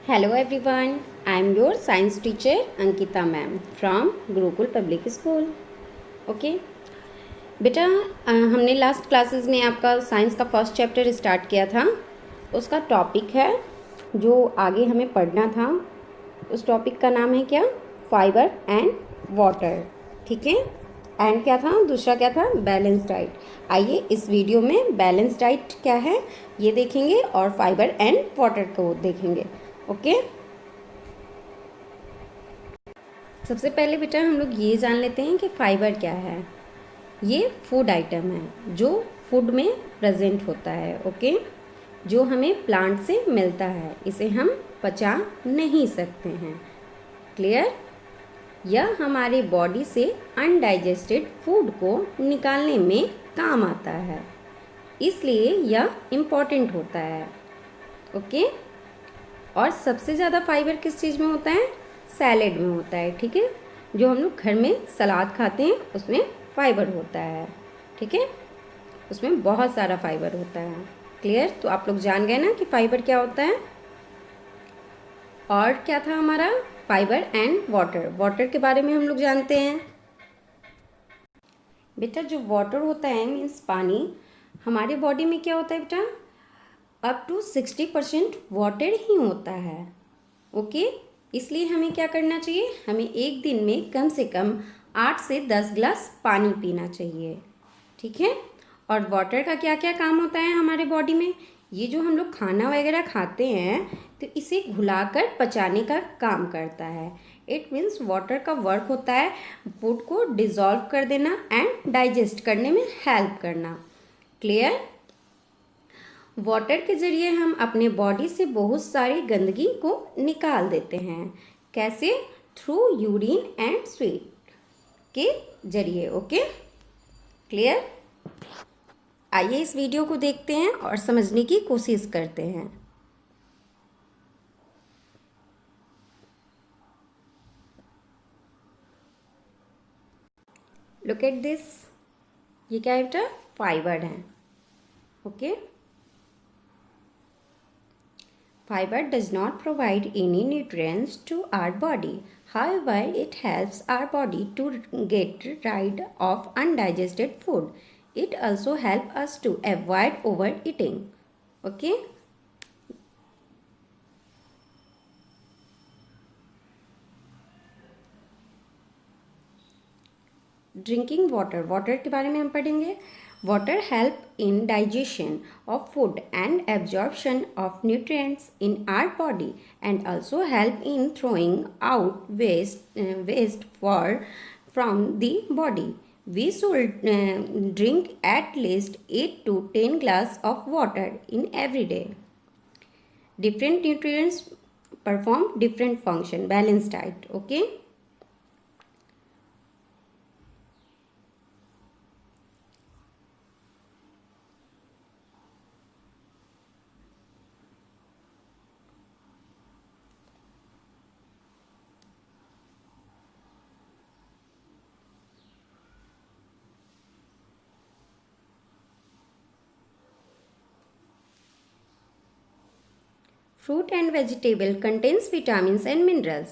Hello everyone, I am your science teacher Ankita ma'am from Gurukul Public School. Okay बेटा, हमने last classes में आपका science का first chapter start किया था। उसका टॉपिक है जो आगे हमें पढ़ना था। उस टॉपिक का नाम है क्या? Fibre and water. ठीक है। एंड क्या था? दूसरा क्या था? Balance diet. आइए इस वीडियो में बैलेंस डाइट क्या है ये देखेंगे और फाइबर एंड वाटर को देखेंगे। ओके। सबसे पहले बेटा हम लोग ये जान लेते हैं कि फाइबर क्या है। ये फूड आइटम है जो फूड में प्रेजेंट होता है। ओके। जो हमें प्लांट से मिलता है, इसे हम पचा नहीं सकते हैं। क्लियर? यह हमारे बॉडी से अनडाइजेस्टेड फूड को निकालने में काम आता है, इसलिए यह इम्पॉर्टेंट होता है। ओके। और सबसे ज़्यादा फाइबर किस चीज़ में होता है? सैलेड में होता है। ठीक है। जो हम लोग घर में सलाद खाते हैं उसमें फाइबर होता है। ठीक है। उसमें बहुत सारा फाइबर होता है। क्लियर? तो आप लोग जान गए ना कि फाइबर क्या होता है। और क्या था हमारा? Fibre and water. वाटर के बारे में हम लोग जानते हैं बेटा। जो वाटर होता है मीन्स पानी। हमारे बॉडी में क्या होता है बेटा? अप टू 60% वाटर ही होता है। ओके। इसलिए हमें क्या करना चाहिए? हमें एक दिन में कम से कम 8 से 10 ग्लास पानी पीना चाहिए। ठीक है। और वाटर का क्या क्या काम होता है हमारे बॉडी में? ये जो हम लोग खाना वगैरह खाते हैं तो इसे घुलाकर पचाने का काम करता है। इट मीन्स वाटर का वर्क होता है फूड को डिज़ोल्व कर देना एंड डाइजेस्ट करने में हेल्प करना। क्लियर? वाटर के ज़रिए हम अपने बॉडी से बहुत सारी गंदगी को निकाल देते हैं। कैसे? थ्रू यूरिन एंड स्वेट के ज़रिए। ओके। क्लियर? आइए इस वीडियो को देखते हैं और समझने की कोशिश करते हैं। Look at this. ये क्या है बेटा? फाइबर है। Okay. Fiber does not provide any nutrients to our body. However, it helps our body to get rid of undigested food. It also helps us to avoid overeating. Okay. Drinking water. Water के बारे में हम पढ़ेंगे। Water help in digestion of food and absorption of nutrients in our body and also help in throwing out waste for from the body. We should drink at least 8 to 10 glass of water in every day. Different nutrients perform different function. Balanced diet. Okay. Fruit and vegetable contains vitamins and minerals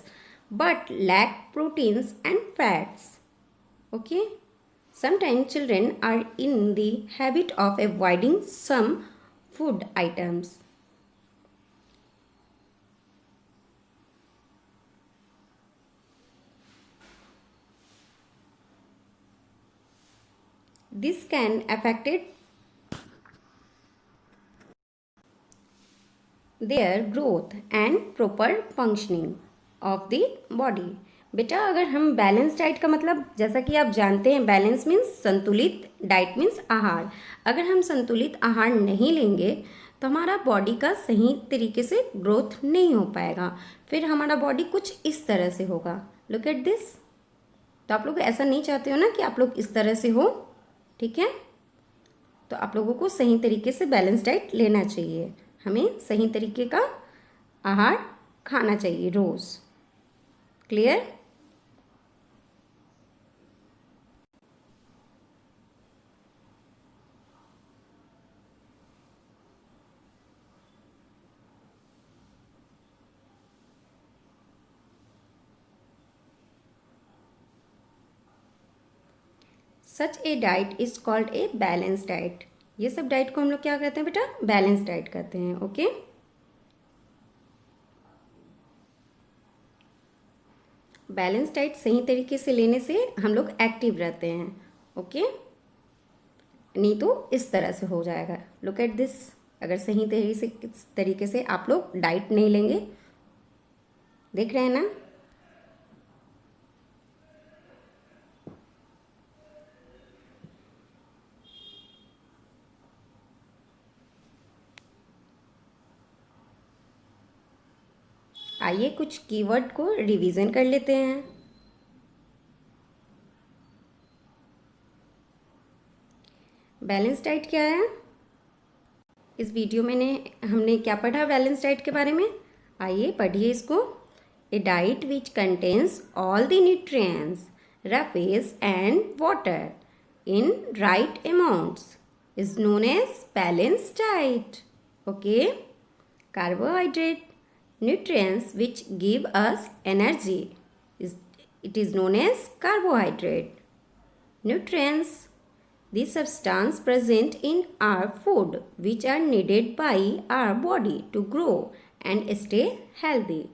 but lack proteins and fats. Okay. Sometimes children are in the habit of avoiding some food items. This can affect their growth and proper functioning of the body. बेटा अगर हम balance diet का मतलब जैसा कि आप जानते हैं, बैलेंस मीन्स संतुलित, डाइट मीन्स आहार। अगर हम संतुलित आहार नहीं लेंगे तो हमारा बॉडी का सही तरीके से ग्रोथ नहीं हो पाएगा। फिर हमारा बॉडी कुछ इस तरह से होगा। Look at this. तो आप लोग ऐसा नहीं चाहते हो ना कि आप लोग इस तरह से हो। ठीक है। तो आप लोगों को सही तरीके से बैलेंस डाइट लेना चाहिए। हमें सही तरीके का आहार खाना चाहिए रोज़। Clear? Such a diet is called a balance diet. ये सब डाइट को हम लोग क्या कहते हैं बेटा? बैलेंस डाइट कहते हैं। ओके, बैलेंस डाइट सही तरीके से लेने से हम लोग एक्टिव रहते हैं। ओके, नहीं तो इस तरह से हो जाएगा। लुक एट दिस, अगर सही तरीके से आप लोग डाइट नहीं लेंगे, देख रहे हैं ना? आइए कुछ कीवर्ड को रिवीजन कर लेते हैं। बैलेंस डाइट क्या है? इस वीडियो में हमने क्या पढ़ा बैलेंस डाइट के बारे में? आइए पढ़िए इसको। A diet which contains all the nutrients, roughage and water in right amounts is known as balanced diet. Okay, carbohydrate, nutrients which give us energy, it is known as carbohydrate. Nutrients, the substance present in our food which are needed by our body to grow and stay healthy,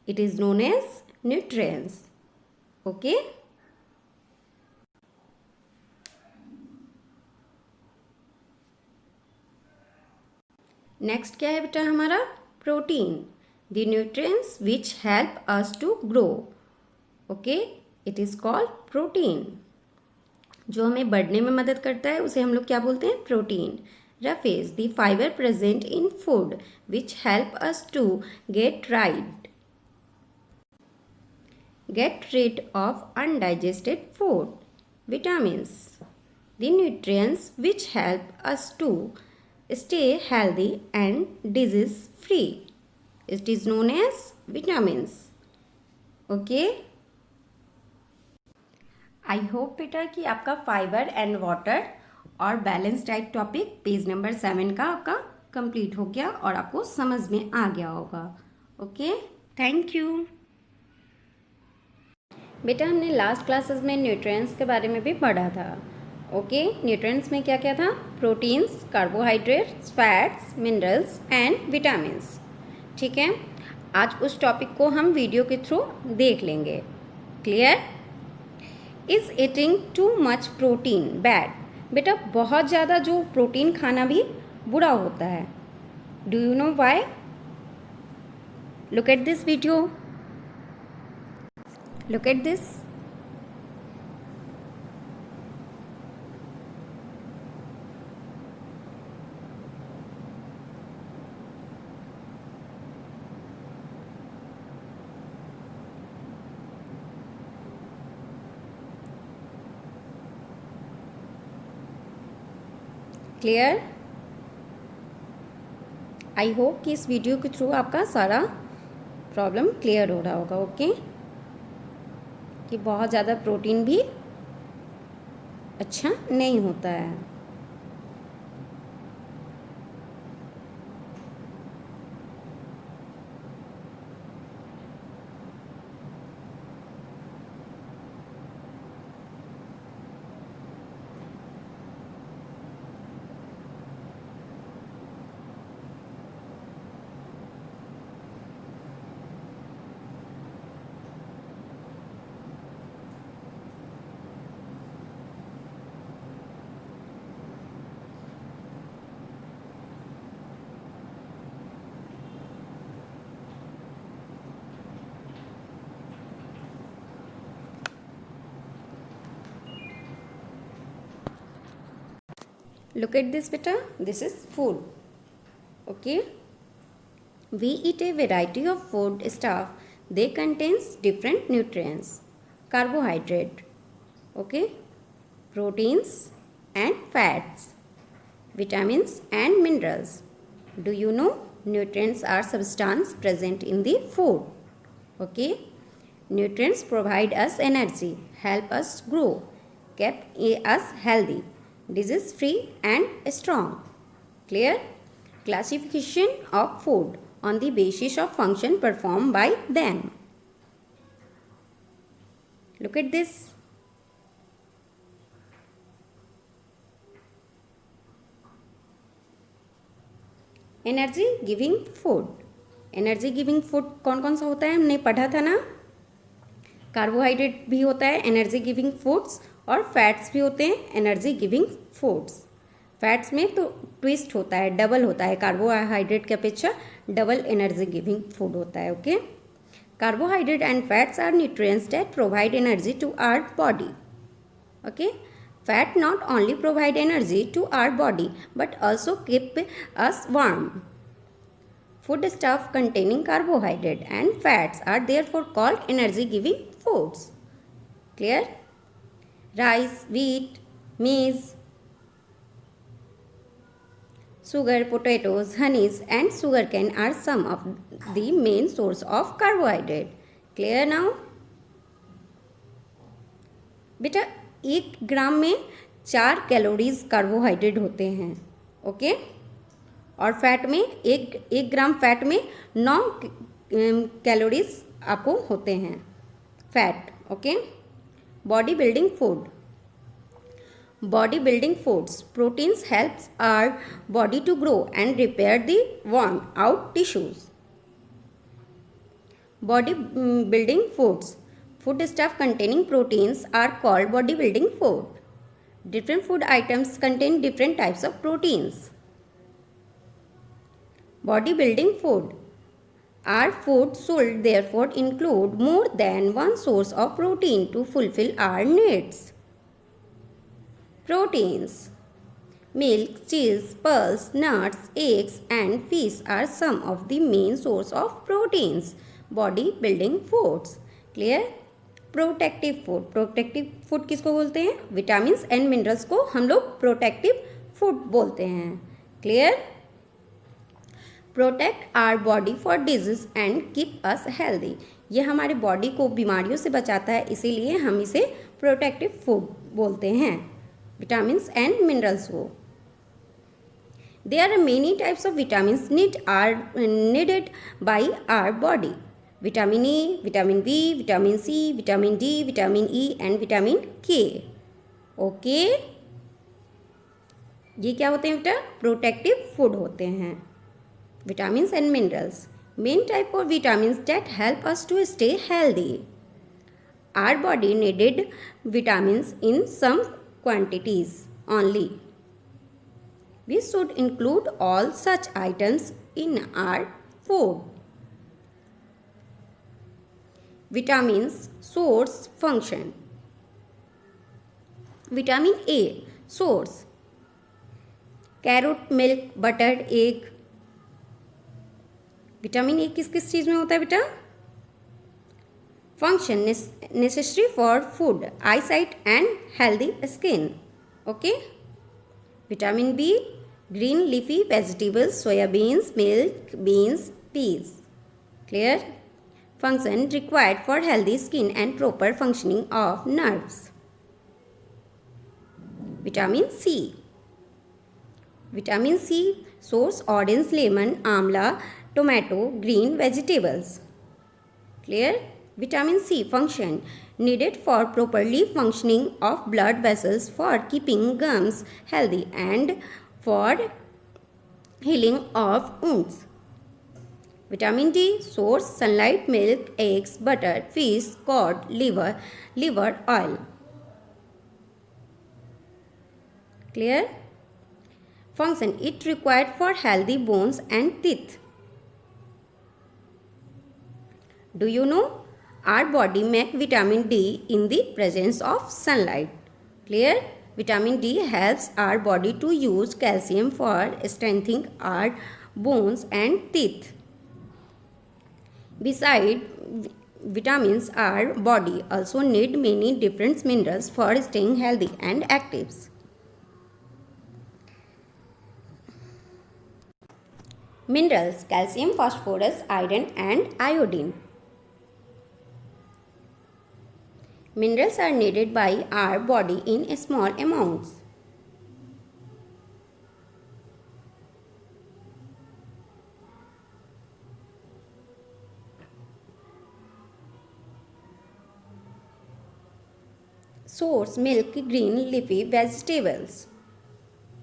it is known as nutrients. Okay, next क्या है बेटा हमारा? Protein, the nutrients which help us to grow. Okay, it is called protein. जो हमें बढ़ने में मदद करता है उसे हम लोग क्या बोलते हैं? Protein. Roughage, the fibre present in food which help us to get rid of undigested food. Vitamins, the nutrients which help us to stay healthy and disease free. It is known as vitamins. Okay, I hope बेटा कि आपका fibre and water और balance diet topic page number 7 का आपका complete हो गया और आपको समझ में आ गया होगा। Okay, thank you. बेटा हमने लास्ट क्लासेस में न्यूट्रिएंट्स के बारे में भी पढ़ा था। ओके, न्यूट्रिएंट्स में क्या क्या था? Proteins, carbohydrates, fats, minerals and vitamins. ठीक है, आज उस टॉपिक को हम वीडियो के थ्रू देख लेंगे। Clear? Is eating too much protein bad? बेटा बहुत ज़्यादा जो प्रोटीन खाना भी बुरा होता है। Do you know why? Look at this video, look at this. Clear? I hope कि इस वीडियो के थ्रू आपका सारा प्रॉब्लम क्लियर हो रहा होगा। ओके, कि बहुत ज़्यादा प्रोटीन भी अच्छा नहीं होता है। Look at this beta, this is food. Okay, we eat a variety of food stuff. They contains different nutrients, carbohydrate, okay, proteins and fats, vitamins and minerals. Do you know nutrients are substance present in the food? Okay, nutrients provide us energy, help us grow, keep us healthy, disease free and strong. Clear? Classification of food on the basis of function performed by them. Look at this. Energy giving food, energy giving food कौन कौन सा होता है हमने पढ़ा था ना, carbohydrate भी होता है एनर्जी गिविंग फूड्स, और फैट्स भी होते हैं एनर्जी गिविंग फूड्स। फैट्स में तो ट्विस्ट होता है, डबल होता है, कार्बोहाइड्रेट की अपेक्षा डबल एनर्जी गिविंग फूड होता है। Okay, carbohydrate and fats are nutrients that provide energy to our body. Okay, fat not only provide energy to our body but also keep us warm. Food stuff containing carbohydrate and fats are therefore called energy giving foods. Clear? Rice, wheat, maize, sugar, potatoes, honeys and sugarcane are some of the main source of carbohydrate. Clear now? बेटा 1 ग्राम में 4 calories carbohydrate होते हैं। Okay, और fat में एक ग्राम fat में 9 calories आपको होते हैं fat. Okay, body building food, body building foods, proteins helps our body to grow and repair the worn out tissues. Body building foods, food stuff containing proteins are called bodybuilding food. Different food items contain different types of proteins. Bodybuilding food, our food should therefore include more than one source of protein to fulfill our needs. Proteins, milk, cheese, pulse, nuts, eggs and fish are some of the main source of proteins. Bodybuilding foods. Clear? Protective food, protective food किसको बोलते हैं, vitamins and minerals को हम लोग protective food बोलते हैं। Clear? Protect our body for disease and keep us healthy, ये हमारे बॉडी को बीमारियों से बचाता है, इसीलिए हम इसे प्रोटेक्टिव फूड बोलते हैं, विटामिन्स एंड मिनरल्स को। There are many types of vitamins needed by our body. Vitamin A, vitamin B, vitamin C, vitamin D, vitamin E and vitamin K. Okay, ये क्या होते हैं बेटा, प्रोटेक्टिव फूड होते हैं, vitamins and minerals. Main type of vitamins that help us to stay healthy. Our body needed vitamins in some quantities only. We should include all such items in our food. Vitamins source function. Vitamin A source, carrot, milk, butter, egg. Vitamin A किस किस चीज़ में होता है बेटा, function necessary for food, eyesight and healthy skin. Okay, vitamin B, green leafy vegetables, soybeans, milk, beans, peas. Clear? Function required for healthy skin and proper functioning of nerves. Vitamin C. Vitamin C source orange, lemon, amla, tomato, green vegetables. Clear? Vitamin C function needed for properly functioning of blood vessels, for keeping gums healthy and for healing of wounds. Vitamin D source sunlight, milk, eggs, butter, fish, cod, liver oil. Clear? Function, it required for healthy bones and teeth. Do you know our body make vitamin D in the presence of sunlight? Clear? Vitamin D helps our body to use calcium for strengthening our bones and teeth. Besides vitamins, our body also need many different minerals for staying healthy and active. Minerals, calcium, phosphorus, iron and iodine. Minerals are needed by our body in small amounts. Source, milk, green leafy vegetables.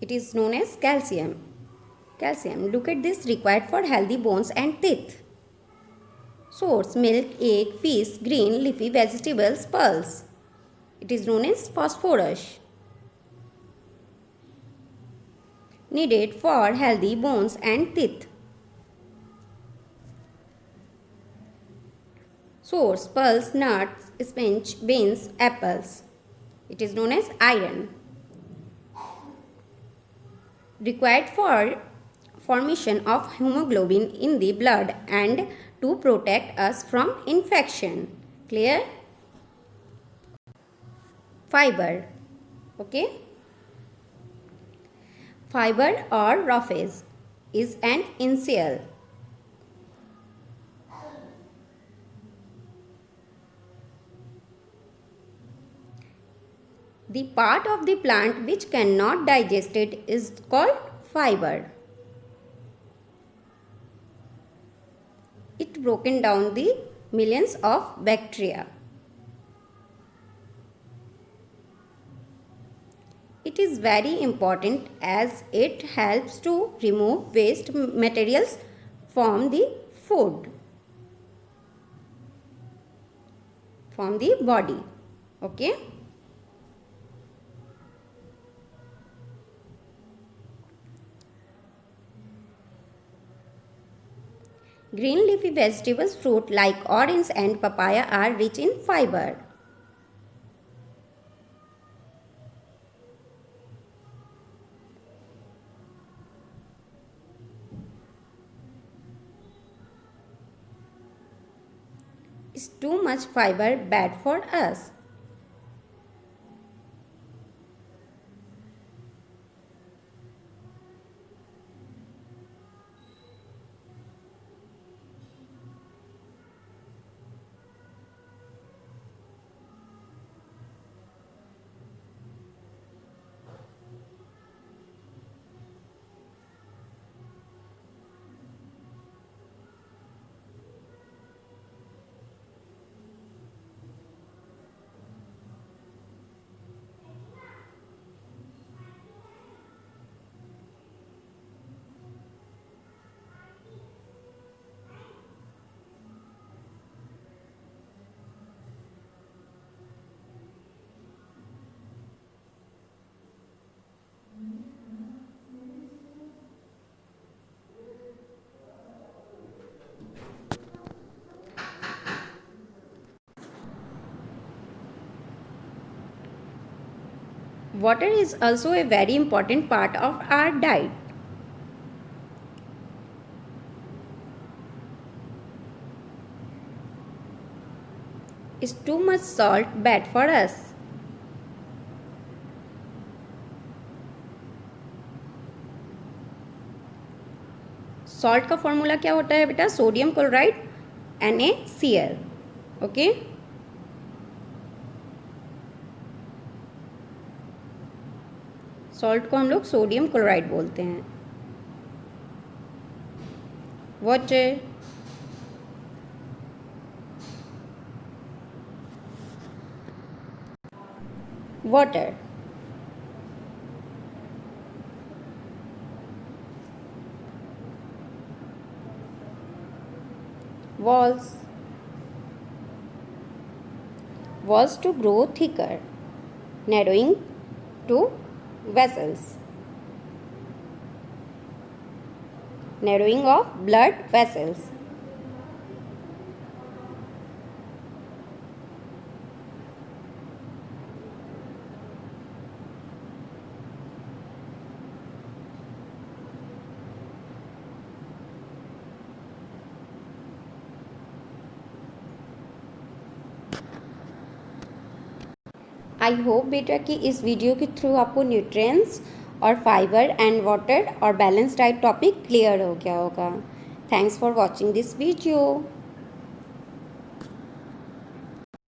It is known as calcium. Calcium. Look at this, required for healthy bones and teeth. Source: milk, egg, fish, green leafy vegetables, pulse. It is known as phosphorus. Needed for healthy bones and teeth. Source: pulse, nuts, spinach, beans, apples. It is known as iron. Required for formation of hemoglobin in the blood and to protect us from infection. Clear? Fiber. Okay. Fiber or roughage is an initial. The part of the plant which cannot digest it is called fiber. It broken down the millions of bacteria. It is very important as it helps to remove waste materials from the food, from the body. Okay. Green leafy vegetables, fruit like orange and papaya are rich in fiber. Is too much fiber bad for us? Water is also a very important part of our diet. Is too much salt bad for us? Salt का formula क्या होता है बेटा? Sodium chloride NaCl. Okay. Salt को हम लोग sodium chloride बोलते हैं. Water. Water. Walls. Walls to grow thicker, narrowing to vessels. Narrowing of blood vessels. I hope बेटा कि इस वीडियो के थ्रू आपको न्यूट्रिएंट्स और फाइबर एंड वाटर और बैलेंस डाइट टॉपिक क्लियर हो गया होगा. Thanks for watching this video.